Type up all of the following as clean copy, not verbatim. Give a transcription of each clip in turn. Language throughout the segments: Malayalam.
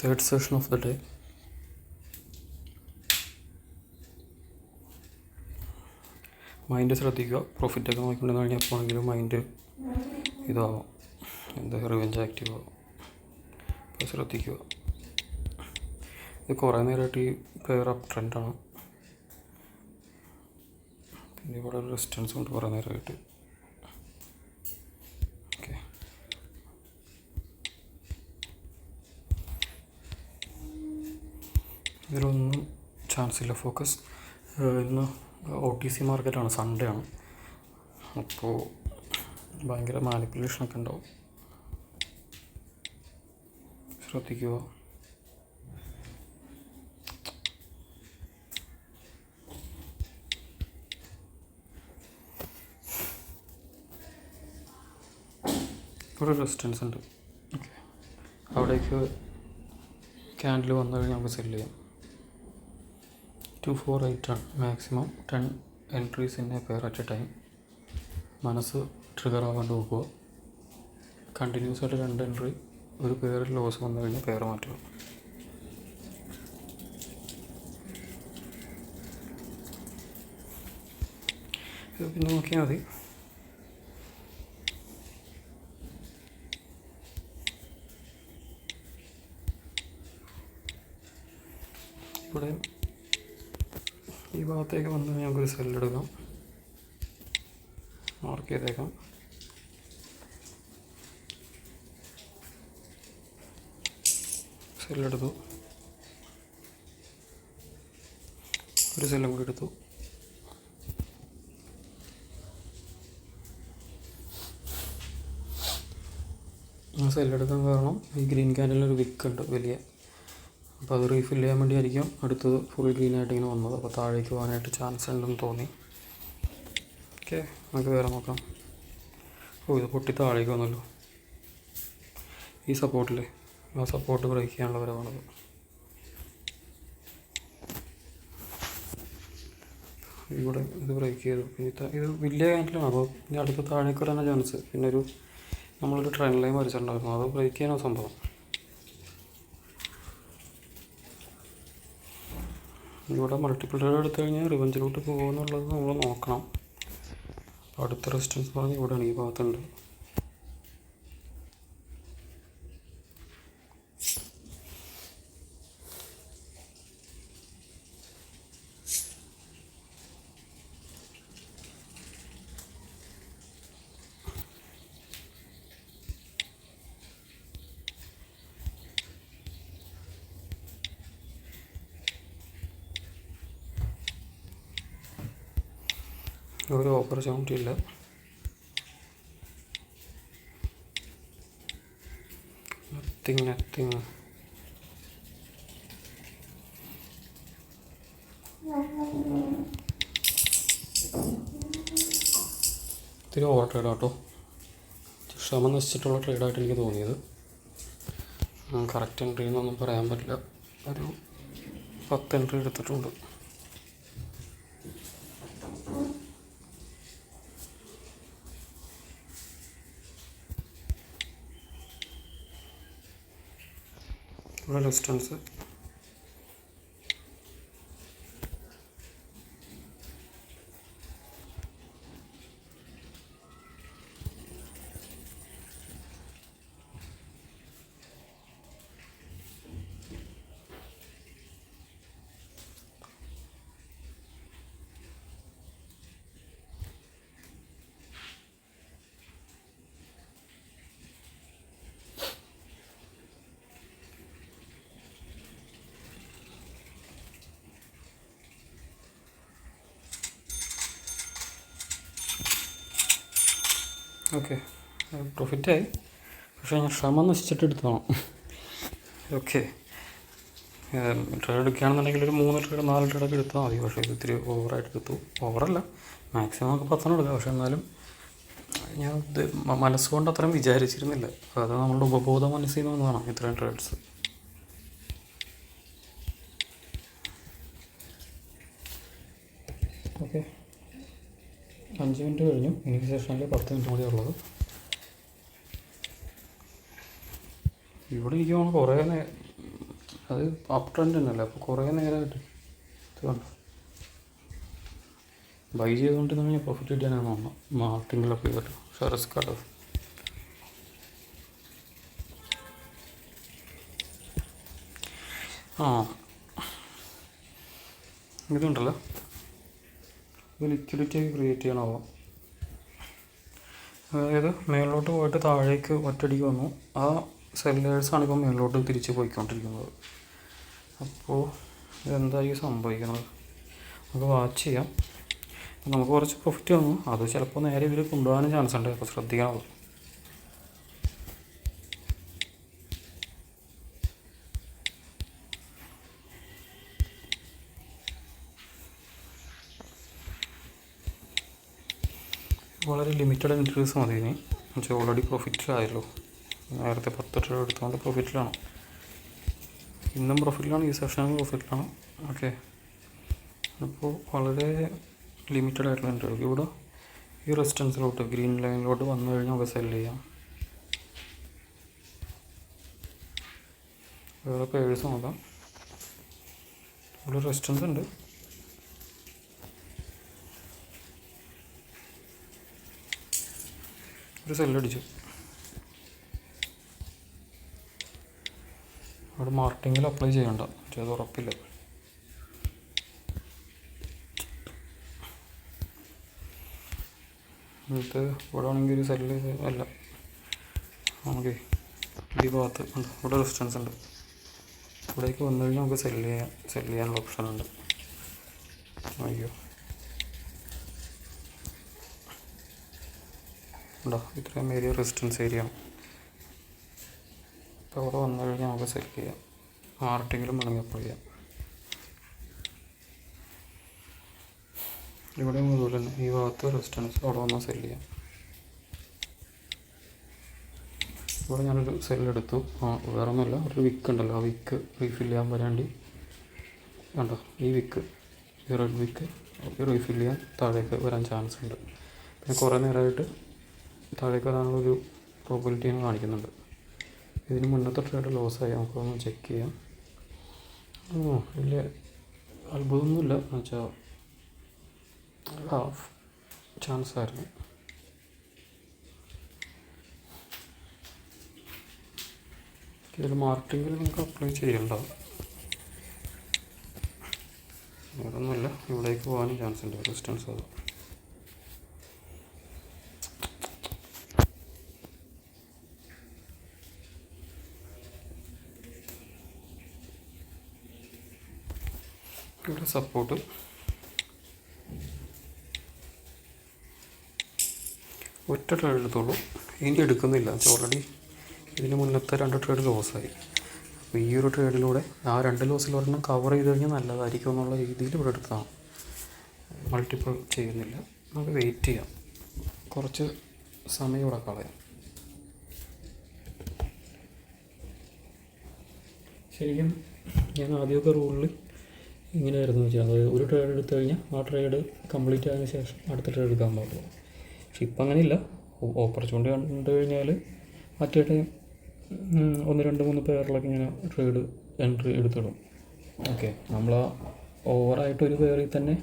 Third session of the day. Mind ശ്രദ്ധിക്കുക. പ്രോഫിറ്റൊക്കെ നോക്കിക്കൊണ്ട് കഴിഞ്ഞപ്പോഴെങ്കിലും മൈൻഡ് ഇതാവും, എന്താ റിവെഞ്ച് ആക്റ്റീവ് ആവും. അപ്പോൾ ശ്രദ്ധിക്കുക. ഇത് കുറേ നേരമായിട്ട് ഈ പെയർ അപ്പ് ട്രെൻഡാണ്. പിന്നെ ഇവിടെ ഒരു റെസിസ്റ്റൻസ് ഉണ്ട് കുറേ നേരമായിട്ട്. ഓക്കെ, ഇതിലൊന്നും ചാൻസ് ഇല്ല. ഫോക്കസ് ഇന്ന് OTC മാർക്കറ്റാണ്, സൺഡേ ആണ്. അപ്പോൾ ഭയങ്കര മാനിപ്പുലേഷനൊക്കെ ഉണ്ടാവും, ശ്രദ്ധിക്കുക. ഒരു റെസിസ്റ്റൻസ് ഉണ്ട്. ഓക്കെ, അവിടേക്ക് ക്യാൻഡിൽ വന്നു കഴിഞ്ഞാൽ നമുക്ക് സെല്ല് ചെയ്യാം. 248 ആണ് maximum. 10 entries in A pair at A time. മനസ്സ് ട്രിഗർ ആവാണ്ട് നോക്കുക. കണ്ടിന്യൂസ് ആയിട്ട് 2 എൻട്രി ഒരു പെയറിൽ ലോസ് വന്നു കഴിഞ്ഞാൽ പെയർ മാറ്റുക. ഇത് പിന്നെ നോക്കിയാൽ മതി. ഇവിടെ ഈ ഭാഗത്തേക്ക് വന്ന് ഞങ്ങൾക്കൊരു സെല്ലെടുക്കാം, മാർക്ക് ചെയ്തേക്കാം. സെല്ലെടുത്തു, ഒരു സെല്ലും കൂടി എടുത്തു. സെല്ലെടുക്കാൻ കാരണം ഈ ഗ്രീൻ ക്യാൻഡിലൊരു വിക്ക് ഉണ്ട് വലിയ, അപ്പോൾ അത് റീഫിൽ ചെയ്യാൻ വേണ്ടിയായിരിക്കും അടുത്തത് ഫുൾ ഗ്രീനായിട്ട് ഇങ്ങനെ വന്നത്. അപ്പോൾ താഴേക്ക് പോകാനായിട്ട് ചാൻസ് ഉണ്ടെന്ന് തോന്നി. ഓക്കെ, നമുക്ക് വേറെ നോക്കാം. ഇത് പൊട്ടി താഴേക്ക് വന്നല്ലോ. ഈ സപ്പോർട്ടില്ലേ, ആ സപ്പോർട്ട് ബ്രേക്ക് ചെയ്യാനുള്ള വരവാണത്. ഇവിടെ ഇത് ബ്രേക്ക് ചെയ്തു. ഇത് വലിയ ക്യാൻഡിലാണ്, അപ്പോൾ ഇനി അടുത്ത താഴേക്ക് വരാനാണ് ചാൻസ്. പിന്നെ നമ്മളൊരു ട്രെൻഡ് ലൈൻ വരച്ചിട്ടുണ്ടായിരുന്നു, അത് ബ്രേക്ക് ചെയ്യാനോ സംഭവം. ഇവിടെ മൾട്ടിപ്പിൾ ട്രേഡ് എടുത്തു കഴിഞ്ഞാൽ റിവഞ്ചിലോട്ട് പോകുമെന്നുള്ളത് നമ്മൾ നോക്കണം. അടുത്ത റെസിസ്റ്റൻസ് പറഞ്ഞ് ഇവിടെയാണ്, ഈ ഭാഗത്തുണ്ട്. ഒരു ഓപ്പർച്യൂണിറ്റി ഇല്ല. നത്തിങ് ഇത്തിരി ഓവർ ട്രേഡ് ആട്ടോ. ക്ഷമ നശിച്ചിട്ടുള്ള ട്രേഡായിട്ട് എനിക്ക് തോന്നിയത്. കറക്റ്റ് എൻട്രി എന്നൊന്നും പറയാൻ പറ്റില്ല. ഒരു 10 എൻട്രി എടുത്തിട്ടുണ്ട്. ഇവിടെ റെസിസ്റ്റൻസ്. ഓക്കെ, പ്രോഫിറ്റായി. പക്ഷേ ഞാൻ ക്ഷമ നശിച്ചിട്ട് എടുത്തതാണ്. ഓക്കെ, ട്രേഡ് എടുക്കുകയാണെന്നുണ്ടെങ്കിൽ ഒരു 3 ട്രേഡ് 4 ട്രേഡൊക്കെ എടുത്താൽ മതി. പക്ഷേ ഇത് ഇത്തിരി ഓവറായിട്ട് എടുത്തു. ഓവറല്ല, മാക്സിമം നമുക്ക് 10 എടുക്കാം. പക്ഷെ എന്നാലും ഞാൻ ഇത് മനസ്സുകൊണ്ട് അത്രയും വിചാരിച്ചിരുന്നില്ല. അത് നമ്മളുടെ ഉപബോധ മനസ്സിൽ നിന്ന് വന്നതാണ് ഇത്രയും ട്രേഡ്സ്. ഓക്കെ, 5 മിനിറ്റ് കഴിഞ്ഞു. ഇനി സെഷനിൽ 10 മിനിറ്റ് കൂടി ഉള്ളത്. ഇവിടെ എനിക്ക് തോന്നുന്നു കുറേ അത് അപ്പ് ട്രെൻഡ് തന്നെയല്ലേ, അപ്പോൾ കുറേ നേരമായിട്ട് ഇത് കണ്ടു ബൈ ചെയ്തുകൊണ്ടിരുന്നെങ്കിൽ പ്രോഫിറ്റ് കിട്ടിയാനാണ് തോന്നുന്നത്. മാർട്ടിങ്ങിലൊക്കെ ചെയ്തിട്ട് പക്ഷേ റിസ്ക് ആട്ടോ. ആ ഇതുണ്ടല്ലോ, ഇത് ലിക്വിഡിറ്റി ക്രിയേറ്റ് ചെയ്യണമോ, അതായത് മേളിലോട്ട് പോയിട്ട് താഴേക്ക് ഒറ്റയടിക്ക് വന്നു. ആ സെല്ലേഴ്സാണ് ഇപ്പോൾ മേളിലോട്ട് തിരിച്ച് പോയിക്കൊണ്ടിരിക്കുന്നത്. അപ്പോൾ ഇതെന്തായിരിക്കും സംഭവിക്കുന്നത് നമുക്ക് വാച്ച് ചെയ്യാം. നമുക്ക് കുറച്ച് പ്രോഫിറ്റ് വന്നു, അത് ചിലപ്പോൾ നേരെ ഇവർ കൊണ്ടുപോകാനും ചാൻസ് ഉണ്ട്, അപ്പോൾ ശ്രദ്ധിക്കണം. വളരെ ലിമിറ്റഡ് എൻട്രീസ് മതി ഇനി, എന്നുവെച്ചാൽ ഓൾറെഡി പ്രോഫിറ്റിലായല്ലോ. നേരത്തെ 10 ട്രേഡ് എടുത്തുകൊണ്ട് പ്രോഫിറ്റിലാണ്, ഇന്നും പ്രോഫിറ്റിലാണ്, ഈ സെഷനും പ്രോഫിറ്റിലാണ്. ഓക്കെ, അപ്പോൾ വളരെ ലിമിറ്റഡ് ആയിട്ടുള്ള എൻട്രി. ഇവിടെ ഈ റെസിസ്റ്റൻസിലോട്ട് ഗ്രീൻ ലൈനിലോട്ട് വന്നു കഴിഞ്ഞാൽ നമുക്ക് സെല് ചെയ്യാം. വേറെ പേഴ്സ് നോക്കാം. ഇവിടെ റെസിസ്റ്റൻസ് ഉണ്ട്, ഒരു സെല്ലടിച്ചു. അവിടെ മാർട്ടിങ്ങിൽ അപ്ലൈ ചെയ്യണ്ട, അത് ഉറപ്പില്ല. ഇത് ഇവിടെ ആണെങ്കിൽ ഒരു സെല്ല് അല്ല, നമുക്ക് ഈ ഭാഗത്ത് ഉണ്ട്, ഇവിടെ റെസിസ്റ്റൻസ് ഉണ്ട്. ഇവിടേക്ക് വന്നു കഴിഞ്ഞാൽ നമുക്ക് സെല് ചെയ്യാനുള്ള ഓപ്ഷൻ ഉണ്ട്. അയ്യോ ഉണ്ടോ, ഇത്രയും ഏരിയ റെസിസ്റ്റൻസ് ഏരിയ ആണ്. അപ്പോൾ അവിടെ വന്നു കഴിഞ്ഞാൽ നമുക്ക് സെല് ചെയ്യാം, മാർട്ടിങ്ങിലും വേണമെങ്കിൽ അപ്ലൈ ചെയ്യാം. ഇവിടെയും അതുപോലെ തന്നെ ഈ ഭാഗത്ത് റെസിസ്റ്റൻസ്, അവിടെ വന്നാൽ സെല് ചെയ്യാം. ഇവിടെ ഞാനൊരു സെല്ലെടുത്തു. വേറെ ഒന്നുമില്ല, ഒരു വിക്ക് ഉണ്ടല്ലോ, ആ വിക്ക് റീഫിൽ ചെയ്യാൻ വരാണ്ടി കണ്ടോ, ഈ വിക്ക്, ഈ റെഡ് വിക്ക് റീഫിൽ ചെയ്യാൻ താഴേക്ക് വരാൻ ചാൻസ് ഉണ്ട്. പിന്നെ കുറേ നേരമായിട്ട് താഴേക്ക് വരാനുള്ളൊരു പ്രോബിലിറ്റിയും കാണിക്കുന്നുണ്ട്. ഇതിന് മുന്നത്തെ ട്രേഡ് ലോസായി, നമുക്കൊന്ന് ചെക്ക് ചെയ്യാം. വലിയ അത്ഭുതമൊന്നുമില്ല, എന്നുവെച്ചാൽ ഹാഫ് ചാൻസ് ആയിരുന്നു. ഇതിൽ മാർട്ടിങ്ങിൽ നമുക്ക് അപ്ലൈ ചെയ്യണ്ട, വേറൊന്നുമില്ല. ഇവിടേക്ക് പോകാനും ചാൻസ് ഉണ്ട്, റെസിസ്റ്റൻസ് അത്. ഇവിടെ സപ്പോർട്ട്, ഒറ്റ ട്രേഡ് എടുത്തോളൂ, ഇനി എടുക്കുന്നില്ല. ഓൾറെഡി ഇതിന് മുന്നത്തെ 2 ട്രേഡ് ലോസായി. അപ്പോൾ ഈ ഒരു ട്രേഡിലൂടെ ആ 2 ലോസിൽ ഒരെണ്ണം കവർ ചെയ്ത് കഴിഞ്ഞാൽ നല്ലതായിരിക്കും എന്നുള്ള രീതിയിൽ ഇവിടെ എടുത്താണ്. മൾട്ടിപ്പിൾ ചെയ്യുന്നില്ല, നമുക്ക് വെയിറ്റ് ചെയ്യാം, കുറച്ച് സമയം ഇവിടെ കളയാം. ശരിക്കും ഞാൻ ആദ്യമൊക്കെ റൂളിൽ ഇങ്ങനെയായിരുന്നു വെച്ചാൽ, അതായത് ഒരു ട്രേഡ് എടുത്തു കഴിഞ്ഞാൽ ആ ട്രേഡ് കംപ്ലീറ്റ് ആയതിനു ശേഷം അടുത്ത ട്രേഡ് എടുക്കാൻ പാടുള്ളൂ. പക്ഷെ ഇപ്പം അങ്ങനെയില്ല. ഓപ്പർച്യൂണിറ്റി കണ്ടു കഴിഞ്ഞാൽ മറ്റേ ടൈം 1, 2, 3 പേരിലൊക്കെ ഇങ്ങനെ ട്രേഡ് എൻട്രി എടുത്തിടും. ഓക്കെ, നമ്മൾ ഓവറായിട്ടൊരു പേരിൽ തന്നെ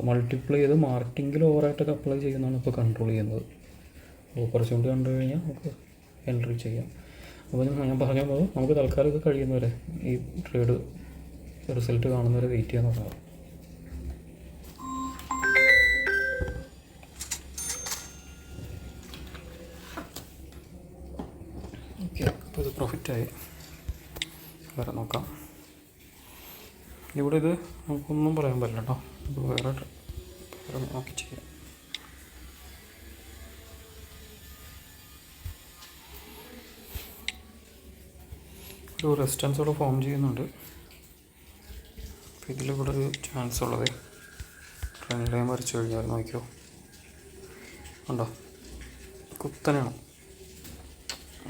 മൾട്ടിപ്ലൈ ചെയ്ത് മാർട്ടിങ്ങിൽ ഓവറായിട്ടൊക്കെ അപ്ലൈ ചെയ്യുന്നതാണ് ഇപ്പോൾ കൺട്രോൾ ചെയ്യുന്നത്. ഓപ്പർച്യൂണിറ്റി കണ്ടു കഴിഞ്ഞാൽ നമുക്ക് എൻട്രി ചെയ്യാം. അപ്പോൾ ഞാൻ പറഞ്ഞ പോലെ നമുക്ക് തൽക്കാലം ഇത് കഴിയുന്നവരെ ഈ ട്രേഡ് റിസൾട്ട് കാണുന്നവരെ വെയിറ്റ് ചെയ്യാൻ പറഞ്ഞത്. ഓക്കെ, അപ്പോൾ ഇത് പ്രോഫിറ്റായി. വേറെ നോക്കാം. ഇവിടെ ഇത് നമുക്കൊന്നും പറയാൻ പറ്റില്ല കേട്ടോ, ഇപ്പോൾ വേറെ നോക്കി ചെയ്യാം. ഒരു റെസിസ്റ്റൻസ് ഇവിടെ ഫോം ചെയ്യുന്നുണ്ട്. അപ്പോൾ ഇതിലിവിടെ ഒരു ചാൻസ് ഉള്ളത് ട്രെൻഡ് ലൈൻ വരച്ച് കഴിഞ്ഞാൽ നോക്കിയോ, ഉണ്ടോ, കുത്തനെയാണ്.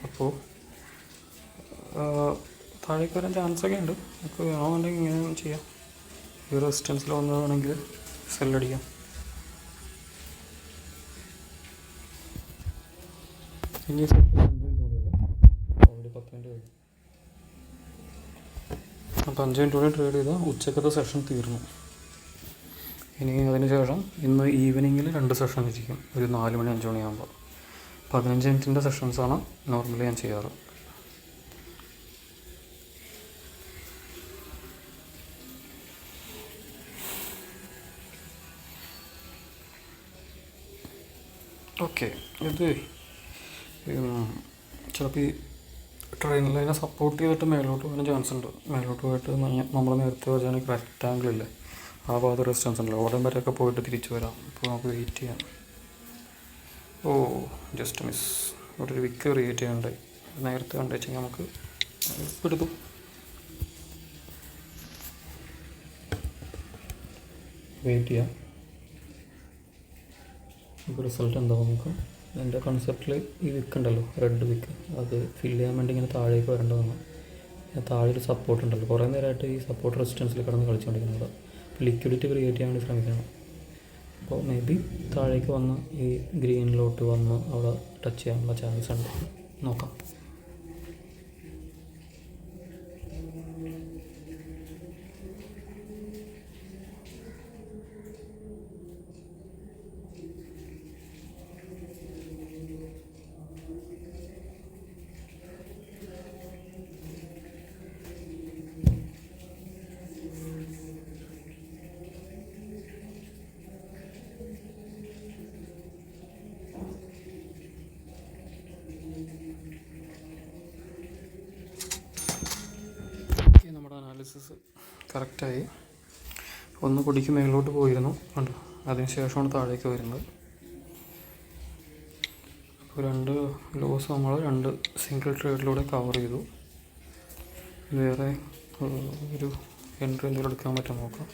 അപ്പോൾ താഴേക്ക് വരാൻ ചാൻസൊക്കെ ഉണ്ട്. നമുക്ക് വേണമെന്നുണ്ടെങ്കിൽ ഇങ്ങനെ ചെയ്യാം, ഈ റെസിസ്റ്റൻസിൽ വന്നതാണെങ്കിൽ സെല്ലടിക്കാം. ഇനി ഓൾറെഡി 10 മിനിറ്റ് കഴിഞ്ഞു. അപ്പോൾ 5 മിനിറ്റ് കൂടി ട്രേഡ് ചെയ്താൽ ഉച്ചക്കത്തെ സെഷൻ തീർന്നു. ഇനി അതിന് ശേഷം ഇന്ന് ഈവനിങ്ങിൽ 2 സെഷൻ ഇരിക്കും, ഒരു 4 മണി 5 മണിയാകുമ്പോൾ. 15 മിനിറ്റിൻ്റെ സെഷൻസാണ് നോർമലി ഞാൻ ചെയ്യാറ്. ഓക്കെ, ഇത് ചിലപ്പോൾ ഈ ട്രെയിൻ ലൈനെ സപ്പോർട്ട് ചെയ്തിട്ട് മേലോട്ട് പോകാൻ ചാൻസ് ഉണ്ട്. മേലോട്ട് പോയിട്ട് നമ്മൾ നേരത്തെ വെച്ചാണെങ്കിൽ റെക്റ്റാങ്കിൾ ഇല്ലേ, ആ ഭാഗത്ത് റെസിസ്റ്റൻസ് ഉണ്ടല്ലോ, അവിടെ വരെയൊക്കെ പോയിട്ട് തിരിച്ചു വരാം. അപ്പോൾ നമുക്ക് വെയിറ്റ് ചെയ്യാം. ഓ ജസ്റ്റ് മിസ്, ഇവിടെ ഒരു വിക്ക് ക്രിയേറ്റ് ചെയ്യാനുണ്ടായി. നേരത്തെ കണ്ടു വെച്ചെങ്കിൽ നമുക്ക് എടുത്തു. വെയിറ്റ് ചെയ്യാം, ഇപ്പോൾ റിസൾട്ട് എന്താവും നമുക്ക്. എൻ്റെ കൺസെപ്റ്റിൽ ഈ വിക്ക് ഉണ്ടല്ലോ, റെഡ് വിക്ക്, അത് ഫില്ല് ചെയ്യാൻ വേണ്ടി ഇങ്ങനെ താഴേക്ക് വരേണ്ടതാണ്. താഴെ ഒരു സപ്പോർട്ട് ഉണ്ടല്ലോ, കുറേ നേരമായിട്ട് ഈ സപ്പോർട്ട് റെസിസ്റ്റൻസിൽ കിടന്ന് കളിച്ചുകൊണ്ടിരിക്കുന്നത്. അപ്പോൾ ലിക്വിഡിറ്റി ക്രിയേറ്റ് ചെയ്യാൻ വേണ്ടി ശ്രമിക്കണം. അപ്പോൾ മേ ബി താഴേക്ക് വന്ന് ഈ ഗ്രീനിലോട്ട് വന്ന് അവിടെ ടച്ച് ചെയ്യാനുള്ള ചാൻസ് ഉണ്ട്. നോക്കാം. നമ്മുടെ അനാലിസിസ് കറക്റ്റായി. ഒന്ന് പൊടിക്ക് മേലോട്ട് പോയിരുന്നു കണ്ടു, അതിന് ശേഷമാണ് താഴേക്ക് വരുന്നത്. അപ്പോൾ 2 ലോസ് നമ്മൾ 2 സിംഗിൾ ട്രേഡിലൂടെ കവർ ചെയ്തു. വേറെ ഒരു എൻട്രി എന്തെങ്കിലും എടുക്കാൻ പറ്റാൻ നോക്കാം.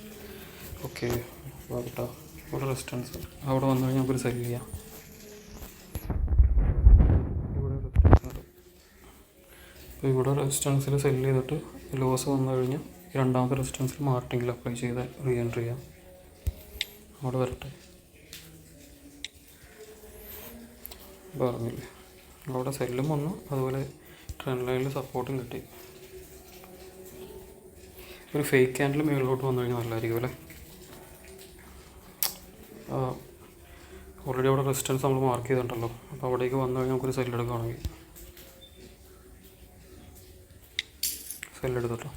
ഓക്കെ, കേട്ടോ, ഇവിടെ റെസിസ്റ്റൻസ് അവിടെ വന്നു കഴിഞ്ഞാൽ നമുക്കൊരു സെല് ചെയ്യാം. അപ്പോൾ ഇവിടെ റെസിസ്റ്റൻസിൽ സെല് ചെയ്തിട്ട് ലോസ് വന്നു കഴിഞ്ഞാൽ രണ്ടാമത്തെ റെസിസ്റ്റൻസിൽ മാർട്ടിങ്ങിൽ അപ്ലൈ ചെയ്ത് റീ എൻട്രി ചെയ്യാം. അവിടെ വരട്ടെ, പറഞ്ഞില്ലേ, അവിടെ സെല്ലും വന്നു, അതുപോലെ ട്രെൻഡ് ലൈനിൽ സപ്പോർട്ടും കിട്ടി. ഒരു ഫേക്ക് ക്യാൻഡിൽ മുകളിലോട്ട് വന്നു കഴിഞ്ഞാൽ നല്ലതായിരിക്കും അല്ലേ. ഓൾറെഡി അവിടെ റെസിസ്റ്റൻസ് നമ്മൾ മാർക്ക് ചെയ്തിട്ടുണ്ടല്ലോ, അപ്പോൾ അവിടേക്ക് വന്നു കഴിഞ്ഞാൽ നമുക്കൊരു സെല്ലെടുക്കുകയാണെങ്കിൽ സെല്ലെടുത്തിട്ടോ.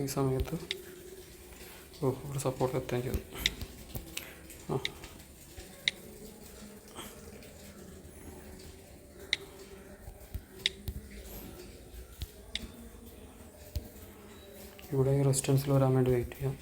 ഈ സമയത്ത് ഇവിടെ സപ്പോർട്ട് എത്താൻ ചെയ്തു. ഇവിടെ റെസിസ്റ്റൻസിൽ വരാൻ വേണ്ടി വെയിറ്റ് ചെയ്യാം.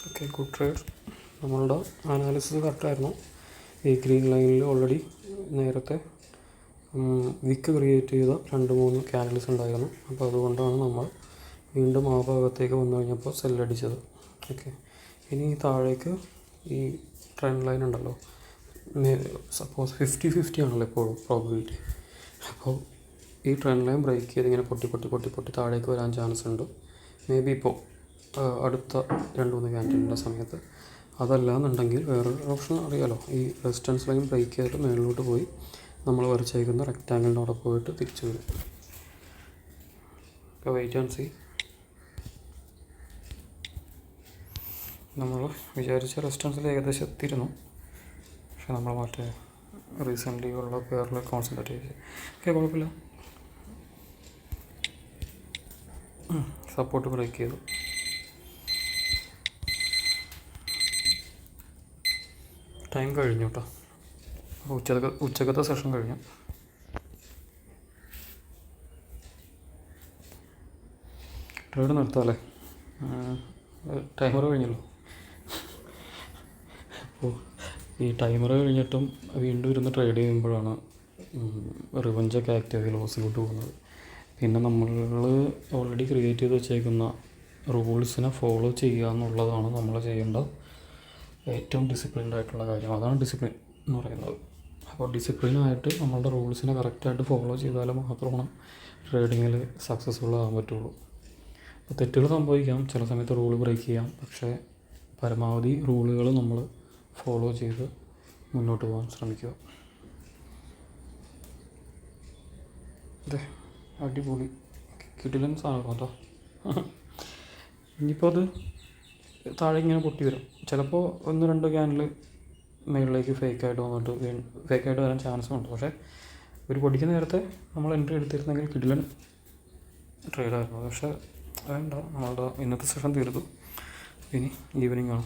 Okay, good trade. നമ്മളുടെ അനാലിസിസ് കറക്റ്റായിരുന്നു. ഈ ഗ്രീൻ ലൈനിൽ ഓൾറെഡി നേരത്തെ വിക്ക് ക്രിയേറ്റ് ചെയ്ത 2-3 ക്യാൻഡിൽസ് ഉണ്ടായിരുന്നു. അപ്പോൾ അതുകൊണ്ടാണ് നമ്മൾ വീണ്ടും ആ ഭാഗത്തേക്ക് വന്നു കഴിഞ്ഞപ്പോൾ സെല്ലടിച്ചത്. ഓക്കെ, ഇനി താഴേക്ക് ഈ ട്രെൻഡ് ലൈൻ ഉണ്ടല്ലോ, സപ്പോസ് 50-50 ആണല്ലോ എപ്പോഴും പ്രോബബിലിറ്റി. അപ്പോൾ ഈ ട്രെൻഡ് ലൈൻ ബ്രേക്ക് ചെയ്ത് ഇങ്ങനെ പൊട്ടി താഴേക്ക് വരാൻ ചാൻസ് ഉണ്ട്. മേ ബി ഇപ്പോൾ അടുത്ത 2-3 ക്യാൻഡിലിൻ്റെ സമയത്ത്. അതല്ലാന്നുണ്ടെങ്കിൽ വേറൊരു ഓപ്ഷൻ അറിയാലോ, ഈ റെസിസ്റ്റൻസ് ലൈൻ ബ്രേക്ക് ചെയ്തിട്ട് മേളിലോട്ട് പോയി നമ്മൾ വരച്ചേക്കുന്ന റെക്റ്റാങ്കിളിനോടെ പോയിട്ട് തിരിച്ചു വരും. അപ്പോൾ വെയിറ്റ് ആൻഡ് സീ. നമ്മൾ വിചാരിച്ച റെസിസ്റ്റൻസിൽ ഏകദേശം എത്തിയിരുന്നു, പക്ഷെ നമ്മൾ മറ്റേ റീസെൻ്റ്ലി ഉള്ള പേരിൽ കോൺസെൻട്രേറ്റ് ചെയ്ത്. ഓക്കെ, കുഴപ്പമില്ല. സപ്പോർട്ട് ബ്രേക്ക് ചെയ്തു. ടൈം കഴിഞ്ഞു കേട്ടോ. ഉച്ചക്കത്തെ സെഷൻ കഴിഞ്ഞു. ട്രേഡ് നിർത്താമല്ലേ, ടൈമർ കഴിഞ്ഞല്ലോ. അപ്പോൾ ഈ ടൈമർ കഴിഞ്ഞിട്ടും വീണ്ടും ഇരുന്ന് ട്രേഡ് ചെയ്യുമ്പോഴാണ് റിവഞ്ചൊക്കെ ആക്റ്റീവായി ലോസിലോട്ട് പോകുന്നത്. പിന്നെ നമ്മൾ ഓൾറെഡി ക്രിയേറ്റ് ചെയ്ത് വെച്ചേക്കുന്ന റൂൾസിനെ ഫോളോ ചെയ്യുക എന്നുള്ളതാണ് നമ്മൾ ചെയ്യേണ്ട ഏറ്റവും ഡിസിപ്ലിൻഡ് ആയിട്ടുള്ള കാര്യം. അതാണ് ഡിസിപ്ലിൻ എന്ന് പറയുന്നത്. അപ്പോൾ ഡിസിപ്ലിനായിട്ട് നമ്മളുടെ റൂൾസിനെ കറക്റ്റായിട്ട് ഫോളോ ചെയ്താൽ മാത്രമാണ് ട്രേഡിങ്ങിൽ സക്സസ്ഫുൾ ആകാൻ പറ്റുള്ളൂ. അപ്പോൾ തെറ്റുകൾ സംഭവിക്കാം, ചില സമയത്ത് റൂൾ ബ്രേക്ക് ചെയ്യാം, പക്ഷേ പരമാവധി റൂളുകൾ നമ്മൾ ഫോളോ ചെയ്ത് മുന്നോട്ട് പോകാൻ ശ്രമിക്കുക. അതെ, അടിപൊളി കിടിലൻ സാധനം കേട്ടോ. ഇനിയിപ്പോൾ അത് താഴെ ഇങ്ങനെ പൊട്ടി വരും. ചിലപ്പോൾ 1-2 ക്യാനിൽ മുകളിലേക്ക് ഫേക്കായിട്ട് വന്നിട്ട് ഫേക്കായിട്ട് വരാൻ ചാൻസും ഉണ്ട്. പക്ഷേ ഒരു പൊടിക്കുന്ന നേരത്തെ നമ്മൾ എൻട്രി എടുത്തിരുന്നെങ്കിൽ കിടിലൻ ട്രേഡായിരുന്നു. പക്ഷേ വേണ്ട, നമ്മളുടെ ഇന്നത്തെ സെഷൻ തീർന്നു. ഇനി ഈവനിങ് ആണ്.